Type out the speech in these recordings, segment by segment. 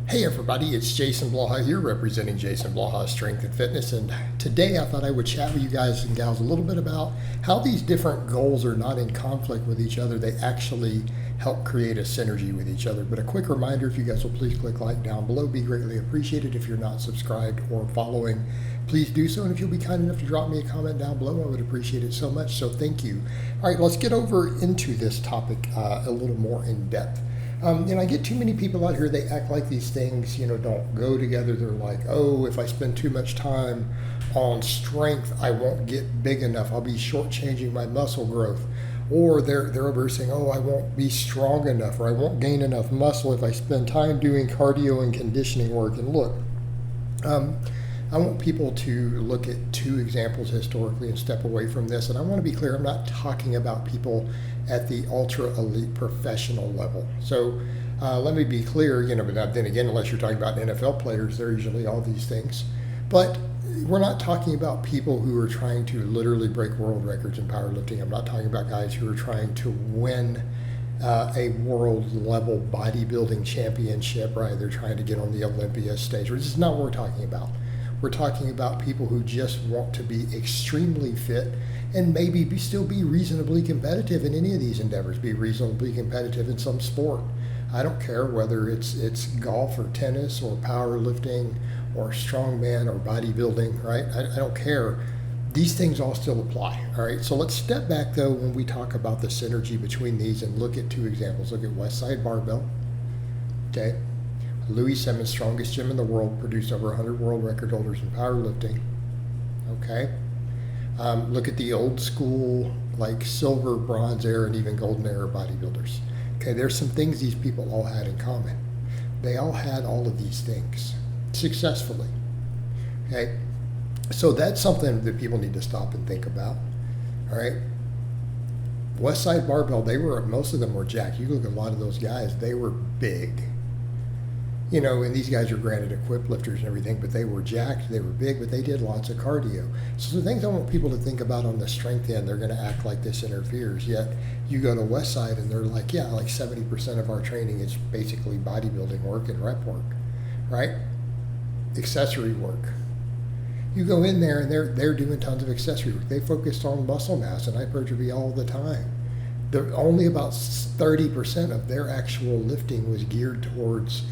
Hey everybody, it's Jason Blaha here representing Jason Blaha Strength and Fitness, and today I thought I would chat with you guys and gals a little bit about how these different goals are not in conflict with each other. They actually help create a synergy with each other. But a quick reminder, if you guys will please click like down below, be greatly appreciated. If you're not subscribed or following, please do so, and if you'll be kind enough to drop me a comment down below, I would appreciate it so much, so thank you. All right, let's get over into this topic a little more in depth. I get too many people out here, they act like these things, don't go together. They're like, oh, if I spend too much time on strength, I won't get big enough. I'll be shortchanging my muscle growth. Or they're over saying, oh, I won't be strong enough, or I won't gain enough muscle if I spend time doing cardio and conditioning work. And look, I want people to look at two examples historically and step away from this. And I want to be clear, I'm not talking about people at the ultra elite professional level. So let me be clear, but then again, unless you're talking about NFL players, they're usually all these things. But we're not talking about people who are trying to literally break world records in powerlifting. I'm not talking about guys who are trying to win a world level bodybuilding championship, right? They're trying to get on the Olympia stage. This is not what we're talking about. We're talking about people who just want to be extremely fit and maybe still be reasonably competitive in any of these endeavors, be reasonably competitive in some sport. I don't care whether it's golf or tennis or powerlifting or strongman or bodybuilding, right? I don't care. These things all still apply, all right? So let's step back, though, when we talk about the synergy between these and look at two examples. Look at Westside Barbell, okay? Louis Simmons, strongest gym in the world, produced over 100 world record holders in powerlifting. Okay. Look at the old school, like silver, bronze era, and even golden era bodybuilders. Okay, there's some things these people all had in common. They all had all of these things successfully. Okay, so that's something that people need to stop and think about. All right. Westside Barbell, most of them were jacked. You look at a lot of those guys, they were big. And these guys are granted equipped lifters and everything, but they were jacked, they were big, but they did lots of cardio. So the things I want people to think about on the strength end, they're going to act like this interferes. Yet you go to Westside and they're like, yeah, like 70% of our training is basically bodybuilding work and rep work, right? Accessory work. You go in there and they're doing tons of accessory work. They focused on muscle mass and hypertrophy all the time. Only about 30% of their actual lifting was geared towards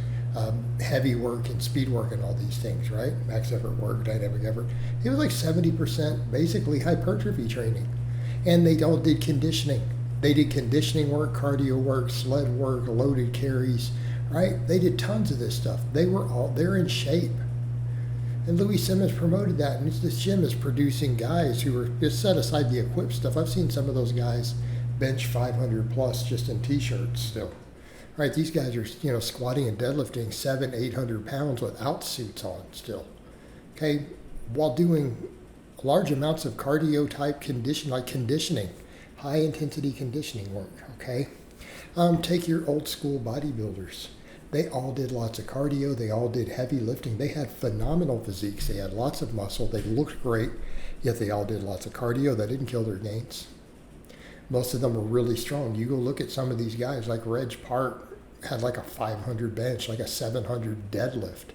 heavy work and speed work and all these things, right? Max effort work, dynamic effort. It was like 70% basically hypertrophy training. And they all did conditioning. They did conditioning work, cardio work, sled work, loaded carries, right? They did tons of this stuff. They're in shape. And Louis Simmons promoted that. And this gym is producing guys who are, just set aside the equipped stuff. I've seen some of those guys bench 500 plus just in t-shirts still. Right, these guys are, squatting and deadlifting 700-800 pounds without suits on still, okay, while doing large amounts of cardio type conditioning, high intensity conditioning work, okay. Take your old school bodybuilders. They all did lots of cardio. They all did heavy lifting. They had phenomenal physiques. They had lots of muscle. They looked great, yet they all did lots of cardio. That didn't kill their gains. Most of them were really strong. You go look at some of these guys, like Reg Park had like a 500 bench, like a 700 deadlift.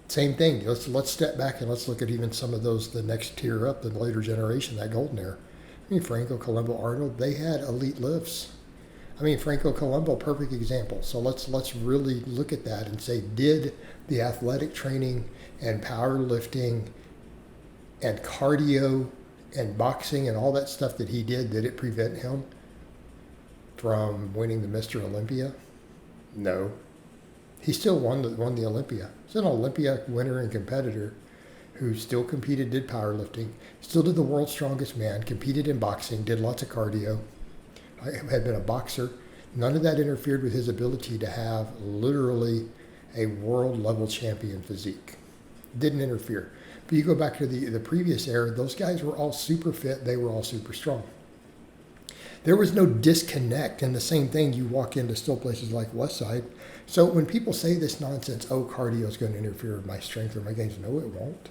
Same thing. Let's step back and let's look at even some of those, the next tier up, the later generation, that golden era. Franco Columbu, Arnold, they had elite lifts. Franco Columbu, perfect example. So let's really look at that and say, did the athletic training and powerlifting and cardio and boxing and all that stuff that he did it prevent him from winning the Mr. Olympia? No. He still won the Olympia. He's an Olympia winner and competitor who still competed, did powerlifting, still did the world's strongest man, competed in boxing, did lots of cardio, had been a boxer. None of that interfered with his ability to have literally a world level champion physique. Didn't interfere. But you go back to the previous era, those guys were all super fit. They were all super strong. There was no disconnect. And the same thing, you walk into still places like Westside. So when people say this nonsense, oh, cardio is going to interfere with my strength or my gains, no, it won't.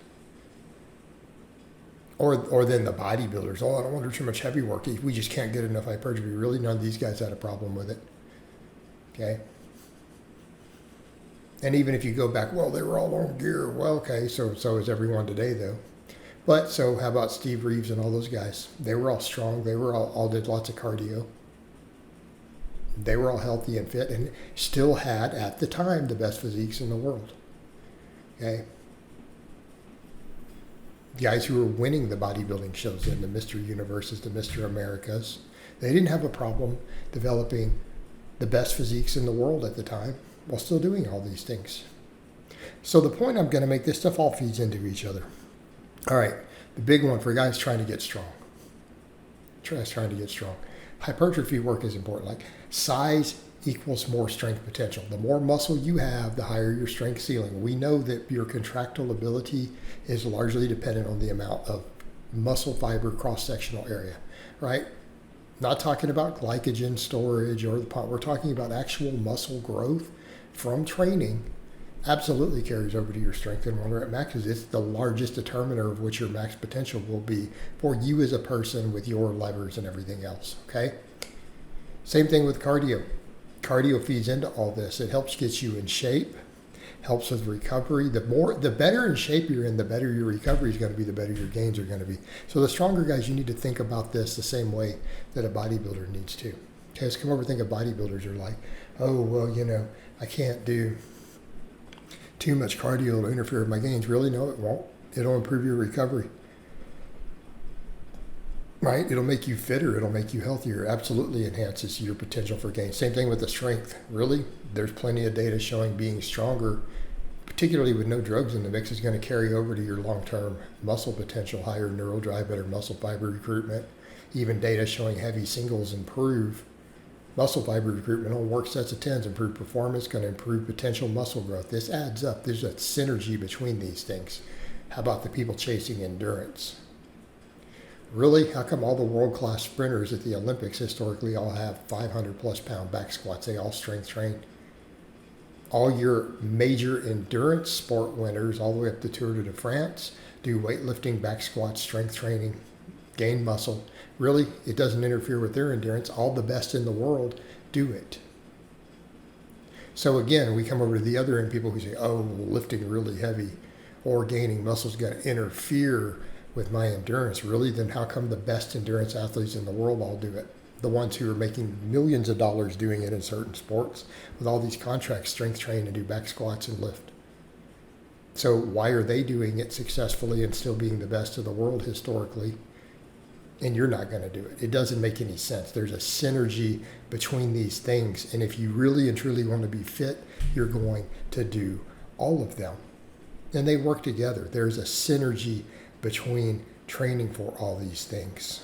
Or then the bodybuilders, oh, I don't want to do too much heavy work. We just can't get enough hypertrophy. Really, none of these guys had a problem with it. Okay? And even if you go back, well, they were all on gear. Well, okay, so is everyone today, though. But so how about Steve Reeves and all those guys? They were all strong. They were all did lots of cardio. They were all healthy and fit and still had, at the time, the best physiques in the world. Okay? Guys who were winning the bodybuilding shows in the Mr. Universes, the Mr. Americas, they didn't have a problem developing the best physiques in the world at the time while still doing all these things. So the point I'm going to make, this stuff all feeds into each other. All right, the big one for guys trying to get strong. Trying to get strong. Hypertrophy work is important. Like size equals more strength potential. The more muscle you have, the higher your strength ceiling. We know that your contractile ability is largely dependent on the amount of muscle fiber cross-sectional area, right? Not talking about glycogen storage or the pot. We're talking about actual muscle growth from training. Absolutely carries over to your strength, and when we're at maxes, it's the largest determiner of what your max potential will be for you as a person with your levers and everything else, okay? Same thing with cardio. Cardio feeds into all this. It helps get you in shape, helps with recovery. The better in shape you're in, the better your recovery is going to be, the better your gains are going to be. So the stronger guys, you need to think about this the same way that a bodybuilder needs to. Okay, let's come over and think of bodybuilders are like, oh, well, I can't do too much cardio to interfere with my gains. Really? No, it won't. It'll improve your recovery. Right? It'll make you fitter. It'll make you healthier. Absolutely enhances your potential for gain. Same thing with the strength. Really? There's plenty of data showing being stronger, particularly with no drugs in the mix, is going to carry over to your long-term muscle potential, higher neural drive, better muscle fiber recruitment. Even data showing heavy singles improve muscle fiber recruitment on work sets of 10s, improve performance, going to improve potential muscle growth. This adds up. There's a synergy between these things. How about the people chasing endurance? Really? How come all the world-class sprinters at the Olympics historically all have 500-plus pound back squats? They all strength train. All your major endurance sport winners, all the way up the Tour de France, do weightlifting, back squats, strength training, gain muscle. Really, it doesn't interfere with their endurance. All the best in the world do it. So again, we come over to the other end, people who say, oh, lifting really heavy or gaining muscle is going to interfere with my endurance. Really? Then how come the best endurance athletes in the world all do it? The ones who are making millions of dollars doing it in certain sports with all these contracts, strength train and do back squats and lift. So why are they doing it successfully and still being the best of the world historically? And you're not going to do it. It doesn't make any sense. There's a synergy between these things. And if you really and truly want to be fit, you're going to do all of them. And they work together. There's a synergy between training for all these things.